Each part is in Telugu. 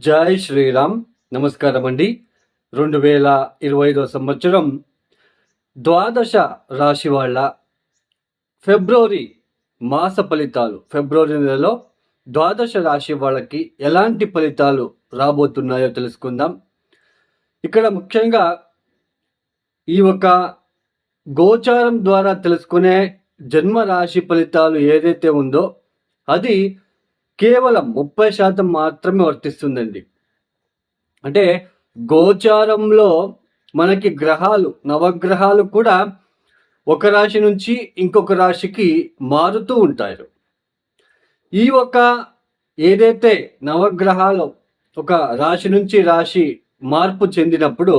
జై శ్రీరామ్. నమస్కారం అండి. 2025 సంవత్సరం ద్వాదశ రాశి వాళ్ళ ఫిబ్రవరి మాస ఫలితాలు, ఫిబ్రవరి నెలలో ద్వాదశ రాశి వాళ్ళకి ఎలాంటి ఫలితాలు రాబోతున్నాయో తెలుసుకుందాం. ఇక్కడ ముఖ్యంగా ఈ ఒక గోచారం ద్వారా తెలుసుకునే జన్మ రాశి ఫలితాలు ఏదైతే ఉందో అది కేవలం 30% మాత్రమే వర్తిస్తుందండి. అంటే గోచారంలో మనకి గ్రహాలు, నవగ్రహాలు కూడా ఒక రాశి నుంచి ఇంకొక రాశికి మారుతూ ఉంటారు. ఈ ఒక ఏదైతే నవగ్రహాలు ఒక రాశి నుంచి రాశి మార్పు చెందినప్పుడు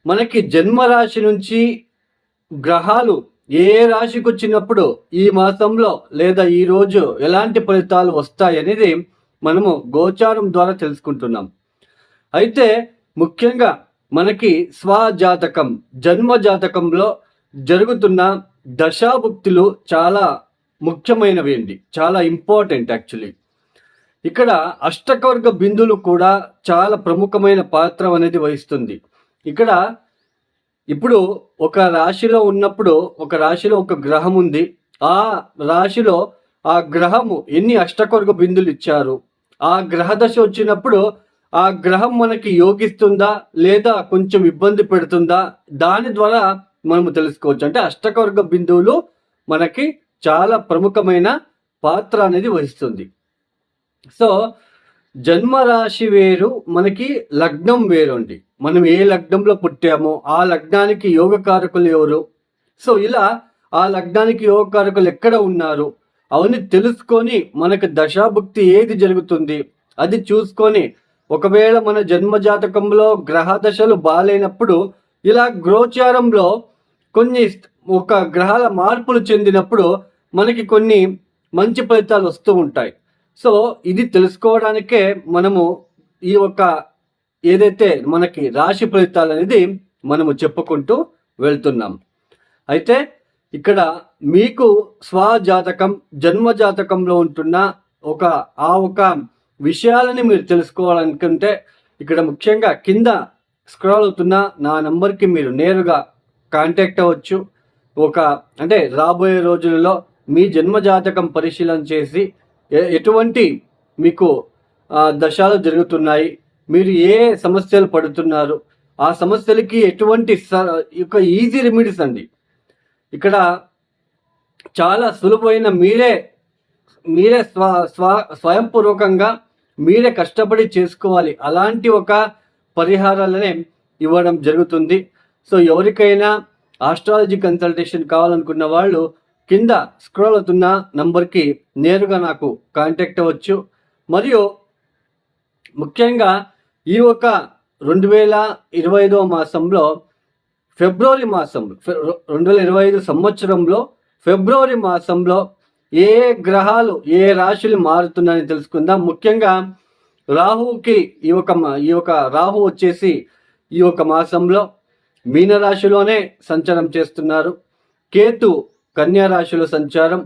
మనకి జన్మరాశి నుంచి గ్రహాలు ఏ రాశికి వచ్చినప్పుడు ఈ మాసంలో లేదా ఈ రోజు ఎలాంటి ఫలితాలు వస్తాయనేది మనము గోచారం ద్వారా తెలుసుకుంటున్నాం. అయితే ముఖ్యంగా మనకి స్వజాతకం, జన్మ జాతకంలో జరుగుతున్న దశాభుక్తులు చాలా ముఖ్యమైనవి అండి, చాలా ఇంపార్టెంట్ యాక్చువల్లీ. ఇక్కడ అష్టకవర్గ బిందువులు కూడా చాలా ప్రముఖమైన పాత్ర అనేది వహిస్తుంది. ఇక్కడ ఇప్పుడు ఒక రాశిలో ఉన్నప్పుడు, ఒక రాశిలో ఒక గ్రహం ఉంది, ఆ రాశిలో ఆ గ్రహము ఎన్ని అష్టకవర్గ బిందులు ఇచ్చారు, ఆ గ్రహ దశ వచ్చినప్పుడు ఆ గ్రహం మనకి యోగిస్తుందా లేదా కొంచెం ఇబ్బంది పెడుతుందా, దాని ద్వారా మనము తెలుసుకోవచ్చు. అంటే అష్టకవర్గ బిందువులు మనకి చాలా ప్రముఖమైన పాత్ర అనేది వహిస్తుంది. సో జన్మరాశి వేరు, మనకి లగ్నం వేరు అండి. మనం ఏ లగ్నంలో పుట్టామో ఆ లగ్నానికి యోగకారకులు ఎవరు, సో ఇలా ఆ లగ్నానికి యోగకారకులు ఎక్కడ ఉన్నారు అవన్నీ తెలుసుకొని మనకు దశాభుక్తి ఏది జరుగుతుంది అది చూసుకొని, ఒకవేళ మన జన్మ జాతకంలో గ్రహ దశలు బాగాలేనప్పుడు ఇలా గోచారంలో కొన్ని ఒక గ్రహాల మార్పులు చెందినప్పుడు మనకి కొన్ని మంచి ఫలితాలు వస్తూ ఉంటాయి. సో ఇది తెలుసుకోవడానికే మనము ఈ ఒక ఏదైతే మనకి రాశి ఫలితాలు అనేది మనము చెప్పుకుంటూ వెళ్తున్నాం. అయితే ఇక్కడ మీకు స్వజాతకం, జన్మ జాతకంలో ఉంటున్న ఒక విషయాలని మీరు తెలుసుకోవాలనుకుంటే ఇక్కడ ముఖ్యంగా కింద స్క్రాల్ అవుతున్న నా నంబర్కి మీరు నేరుగా కాంటాక్ట్ అవ్వచ్చు. అంటే రాబోయే రోజులలో మీ జన్మ జాతకం పరిశీలన చేసి ఎటువంటి మీకు దశలు జరుగుతున్నాయి, మీరు ఏ సమస్యలు పడుతున్నారు, ఆ సమస్యలకి ఎటువంటి ఈజీ రెమెడీస్ అండి. ఇక్కడ చాలా సులువైన, మీరే స్వయంపూర్వకంగా మీరే కష్టపడి చేసుకోవాలి అలాంటి ఒక పరిహారాలనే ఇవ్వడం జరుగుతుంది. సో ఎవరికైనా ఆస్ట్రాలజీ కన్సల్టేషన్ కావాలనుకున్న వాళ్ళు కింద స్క్రోల్ అవుతున్న నంబర్కి నేరుగా నాకు కాంటాక్ట్ అవ్వచ్చు. మరియు ముఖ్యంగా ఈ ఒక 2025 మాసంలో ఫిబ్రవరి మాసంలో 2025 సంవత్సరంలో ఫిబ్రవరి మాసంలో ఏ గ్రహాలు ఏ రాశులు మారుతున్నాయని తెలుసుకుందాం. ముఖ్యంగా రాహుకి ఈ ఒక రాహు వచ్చేసి ఈ ఒక మాసంలో మీనరాశిలోనే సంచారం చేస్తున్నారు. కేతు కన్యా రాశిలో సంచారం,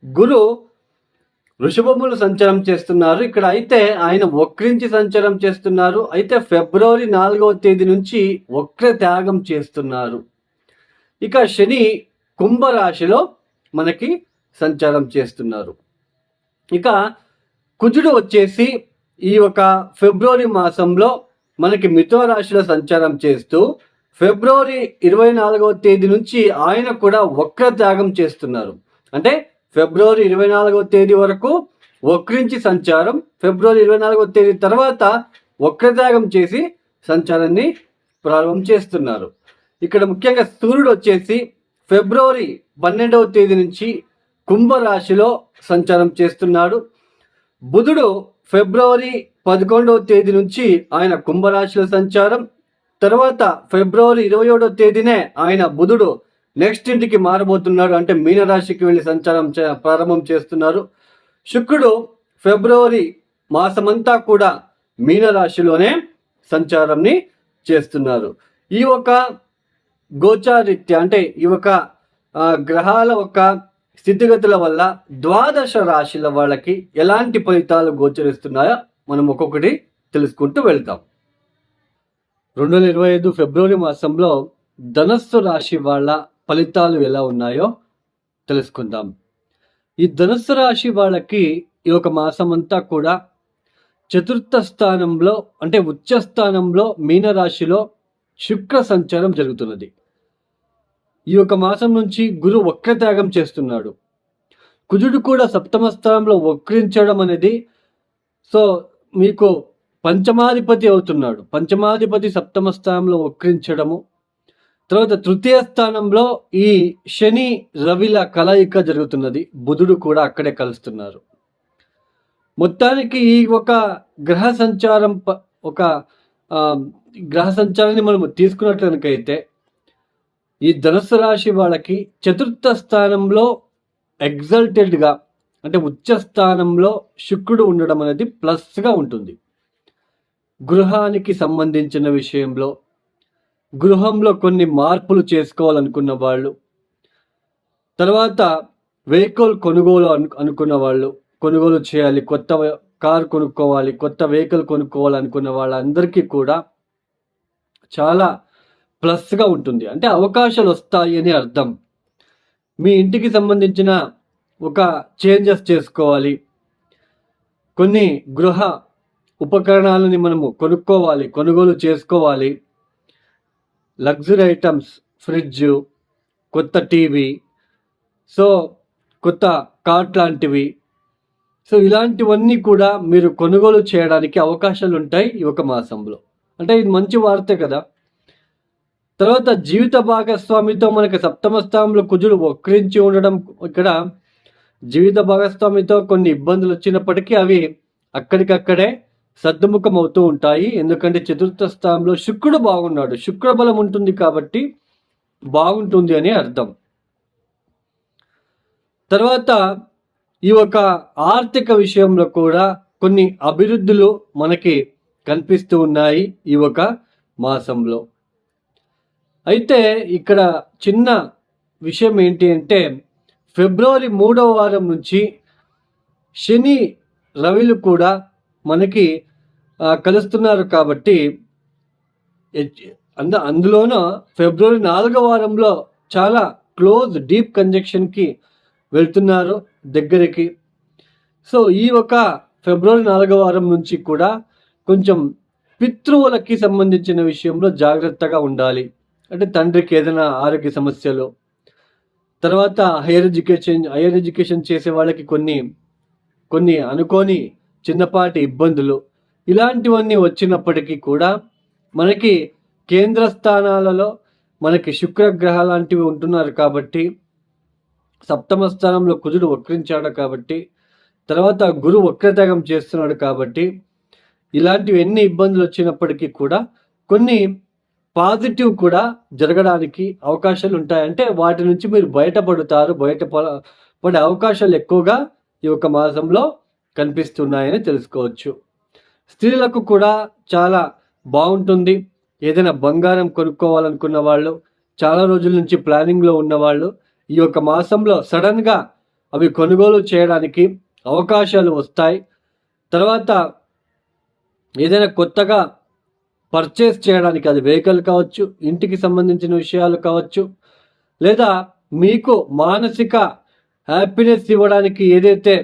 గురు వృషభములు సంచారం చేస్తున్నారు. ఇక్కడ అయితే ఆయన వక్రించి సంచారం చేస్తున్నారు. అయితే ఫిబ్రవరి 4వ తేదీ నుంచి వక్ర త్యాగం చేస్తున్నారు. ఇక శని కుంభరాశిలో మనకి సంచారం చేస్తున్నారు. ఇక కుజుడు వచ్చేసి ఈ ఒక ఫిబ్రవరి మాసంలో మనకి మిథున రాశిలో సంచారం చేస్తూ ఫిబ్రవరి 24వ తేదీ నుంచి ఆయన కూడా వక్ర త్యాగం చేస్తున్నారు. అంటే ఫిబ్రవరి 24వ తేదీ వరకు వక్రించి సంచారం, ఫిబ్రవరి 24వ తేదీ తర్వాత వక్రత్యాగం చేసి సంచారాన్ని ప్రారంభం చేస్తున్నారు. ఇక్కడ ముఖ్యంగా సూర్యుడు వచ్చేసి ఫిబ్రవరి 12వ తేదీ నుంచి కుంభరాశిలో సంచారం చేస్తున్నాడు. బుధుడు ఫిబ్రవరి 11వ తేదీ నుంచి ఆయన కుంభరాశిలో సంచారం, తర్వాత ఫిబ్రవరి 27వ తేదీనే ఆయన బుధుడు నెక్స్ట్ ఇంటికి మారబోతున్నాడు, అంటే మీనరాశికి వెళ్ళి సంచారం ప్రారంభం చేస్తున్నారు. శుక్రుడు ఫిబ్రవరి మాసమంతా కూడా మీనరాశిలోనే సంచారంని చేస్తున్నారు. ఈ ఒక గోచారీత్యా అంటే ఈ ఒక గ్రహాల ఒక స్థితిగతుల వల్ల ద్వాదశ రాశుల వాళ్ళకి ఎలాంటి ఫలితాలు గోచరిస్తున్నాయో మనం ఒక్కొక్కటి తెలుసుకుంటూ వెళ్తాం. 2025 ఫిబ్రవరి మాసంలో ధనస్సు రాశి వాళ్ళ ఫలితాలు ఎలా ఉన్నాయో తెలుసుకుందాం. ఈ ధనుస్సు రాశి వాళ్ళకి ఈ ఒక మాసం అంతా కూడా చతుర్థ స్థానంలో అంటే ఉచ్చ స్థానంలో మీనరాశిలో శుక్ర సంచారం జరుగుతున్నది. ఈ ఒక మాసం నుంచి గురు వక్రత్యాగం చేస్తున్నాడు. కుజుడు కూడా సప్తమ స్థానంలో వక్రించడం అనేది మీకు పంచమాధిపతి అవుతున్నాడు. పంచమాధిపతి సప్తమ స్థానంలో వక్రించడము, తర్వాత తృతీయ స్థానంలో ఈ శని రవిల కలయిక జరుగుతున్నది. బుధుడు కూడా అక్కడే కలుస్తున్నారు. మొత్తానికి ఈ ఒక గ్రహ సంచారాన్ని మనము తీసుకున్నట్లయితే ఈ ధనుస్సు రాశి వాళ్ళకి చతుర్థ స్థానంలో ఎగ్జల్టెడ్గా అంటే ఉచ్చ స్థానంలో శుక్రుడు ఉండడం అనేది ప్లస్గా ఉంటుంది. గృహానికి సంబంధించిన విషయంలో, గృహంలో కొన్ని మార్పులు చేసుకోవాలనుకున్న వాళ్ళు, తర్వాత వెహికల్ కొనుగోలు అనుకున్న వాళ్ళు, కొనుగోలు చేయాలి, కొత్త కారు కొనుక్కోవాలి, కొత్త వెహికల్ కొనుక్కోవాలి అనుకున్న వాళ్ళందరికీ కూడా చాలా ప్లస్గా ఉంటుంది. అంటే అవకాశాలు వస్తాయి అని అర్థం. మీ ఇంటికి సంబంధించిన ఒక చేంజెస్ చేసుకోవాలి, కొన్ని గృహ ఉపకరణాలని మనము కొనుగోలు చేసుకోవాలి. లగ్జరీ ఐటమ్స్, ఫ్రిడ్జ్, కొత్త టీవీ, కొత్త కార్ట్ లాంటివి, ఇలాంటివన్నీ కూడా మీరు కొనుగోలు చేయడానికి అవకాశాలు ఉంటాయి ఈ ఒక మాసంలో. అంటే ఇది మంచి వార్తే కదా. తర్వాత జీవిత భాగస్వామితో మనకి సప్తమ స్థానంలో కుజుడు వక్రించి ఉండడం, ఇక్కడ జీవిత భాగస్వామితో కొన్ని ఇబ్బందులు వచ్చినప్పటికీ అవి అక్కడికక్కడే సద్దుముఖం అవుతూ ఉంటాయి. ఎందుకంటే చతుర్థ స్థానంలో శుక్రుడు బాగున్నాడు, శుక్ర బలం ఉంటుంది కాబట్టి బాగుంటుంది అని అర్థం. తర్వాత ఈ ఒక ఆర్థిక విషయంలో కూడా కొన్ని అభివృద్ధులు మనకి కనిపిస్తూ ఉన్నాయి ఈ ఒక మాసంలో. అయితే ఇక్కడ చిన్న విషయం ఏంటి అంటే ఫిబ్రవరి 3వ వారం నుంచి శని రవిలు కూడా మనకి కలుస్తున్నారు కాబట్టి అందులోనూ ఫిబ్రవరి 4వ వారంలో చాలా క్లోజ్ డీప్ కంజంక్షన్కి వెళ్తున్నారు దగ్గరికి. ఈ ఒక ఫిబ్రవరి 4వ వారం నుంచి కూడా కొంచెం పితృవులకి సంబంధించిన విషయంలో జాగ్రత్తగా ఉండాలి. అంటే తండ్రికి ఏదైనా ఆరోగ్య సమస్యలు, తర్వాత హైయర్ ఎడ్యుకేషన్ చేసే వాళ్ళకి కొన్ని అనుకోని చిన్నపాటి ఇబ్బందులు, ఇలాంటివన్నీ వచ్చినప్పటికీ కూడా మనకి కేంద్ర స్థానాలలో మనకి శుక్రగ్రహ లాంటివి ఉంటున్నారు కాబట్టి, సప్తమ స్థానంలో కుజుడు వక్రించాడు కాబట్టి, తర్వాత గురు వక్రత్యాగం చేస్తున్నాడు కాబట్టి, ఇలాంటివి ఎన్ని ఇబ్బందులు వచ్చినప్పటికీ కూడా కొన్ని పాజిటివ్ కూడా జరగడానికి అవకాశాలు ఉంటాయి. అంటే వాటి నుంచి మీరు బయటపడే అవకాశాలు ఎక్కువగా ఈ ఒక మాసంలో కనిపిస్తున్నాయని తెలుసుకోవచ్చు. స్త్రీలకు కూడా చాలా బాగుంటుంది. ఏదైనా బంగారం కొనుక్కోవాలనుకున్న వాళ్ళు, చాలా రోజుల నుంచి ప్లానింగ్లో ఉన్నవాళ్ళు ఈ యొక్క మాసంలో సడన్గా అవి కొనుగోలు చేయడానికి అవకాశాలు వస్తాయి. తర్వాత ఏదైనా కొత్తగా పర్చేస్ చేయడానికి, అది వెహికల్ కావచ్చు, ఇంటికి సంబంధించిన విషయాలు కావచ్చు, లేదా మీకు మానసిక హ్యాపీనెస్ ఇవ్వడానికి ఏదైతే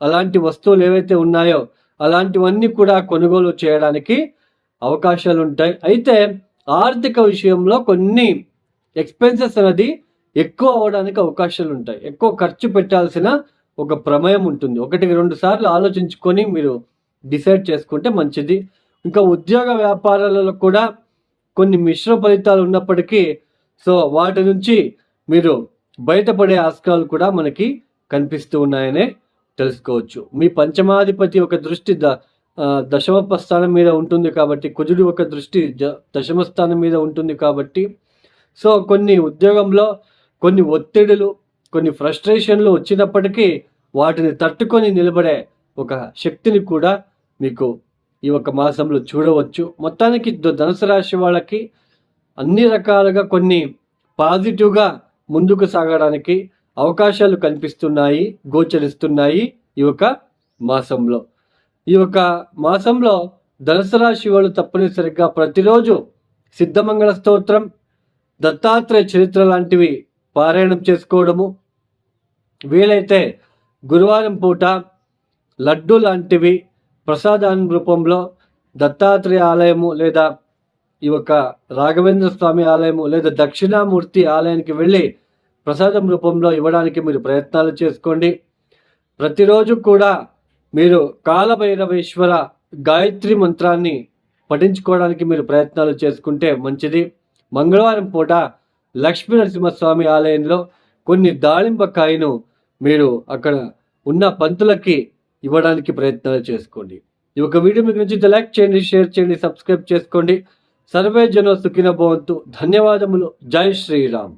అలాంటి వస్తువులు ఏవైతే ఉన్నాయో అలాంటివన్నీ కూడా కొనుగోలు చేయడానికి అవకాశాలు ఉంటాయి. అయితే ఆర్థిక విషయంలో కొన్ని ఎక్స్పెన్సెస్ అనేది ఎక్కువ అవడానికి అవకాశాలు ఉంటాయి. ఎక్కువ ఖర్చు పెట్టాల్సిన ఒక ప్రమేయం ఉంటుంది. 1-2 సార్లు ఆలోచించుకొని మీరు డిసైడ్ చేసుకుంటే మంచిది. ఇంకా ఉద్యోగ వ్యాపారాలలో కూడా కొన్ని మిశ్రమ ఫలితాలు ఉన్నప్పటికీ వాటి నుంచి మీరు బయటపడే ఆస్కారాలు కూడా మనకి కనిపిస్తూ ఉన్నాయనే తెలుసుకోవచ్చు. మీ పంచమాధిపతి ఒక దృష్టి దశమ స్థానం మీద ఉంటుంది కాబట్టి, కుజుడు ఒక దృష్టి దశమ స్థానం మీద ఉంటుంది కాబట్టి, కొన్ని ఉద్యోగంలో కొన్ని ఒత్తిడులు, కొన్ని ఫ్రస్ట్రేషన్లు వచ్చినప్పటికీ వాటిని తట్టుకొని నిలబడే ఒక శక్తిని కూడా మీకు ఈ ఒక మాసంలో చూడవచ్చు. మొత్తానికి ధనుసు రాశి వాళ్ళకి అన్ని రకాలుగా కొన్ని పాజిటివ్గా ముందుకు సాగడానికి అవకాశాలు కనిపిస్తున్నాయి, గోచరిస్తున్నాయి ఈ ఒక మాసంలో. ఈ ఒక మాసంలో ధనుసు రాశి వాళ్ళు తప్పనిసరిగా ప్రతిరోజు సిద్ధమంగళ స్తోత్రం, దత్తాత్రేయ చరిత్ర లాంటివి పారాయణం చేసుకోవడము, వీలైతే గురువారం పూట లడ్డు లాంటివి ప్రసాదాన్ని రూపంలో దత్తాత్రేయ ఆలయము లేదా ఈ యొక్క రాఘవేంద్ర స్వామి ఆలయము లేదా దక్షిణామూర్తి ఆలయానికి వెళ్ళి ప్రసాదం రూపంలో ఇవ్వడానికి మీరు ప్రయత్నాలు చేసుకోండి. ప్రతిరోజు కూడా మీరు కాలభైరవేశ్వర గాయత్రి మంత్రాన్ని పఠించుకోవడానికి మీరు ప్రయత్నాలు చేసుకుంటే మంచిది. మంగళవారం పూట లక్ష్మీ నరసింహస్వామి ఆలయంలో కొన్ని దాళింబకాయను మీరు అక్కడ ఉన్న పంతులకి ఇవ్వడానికి ప్రయత్నాలు చేసుకోండి. ఈ ఒక వీడియో మీకు నచ్చితే లైక్ చేయండి, షేర్ చేయండి, సబ్స్క్రైబ్ చేసుకోండి. సర్వే జనో సుఖినో భవంతు. ధన్యవాదములు. జై శ్రీరామ్.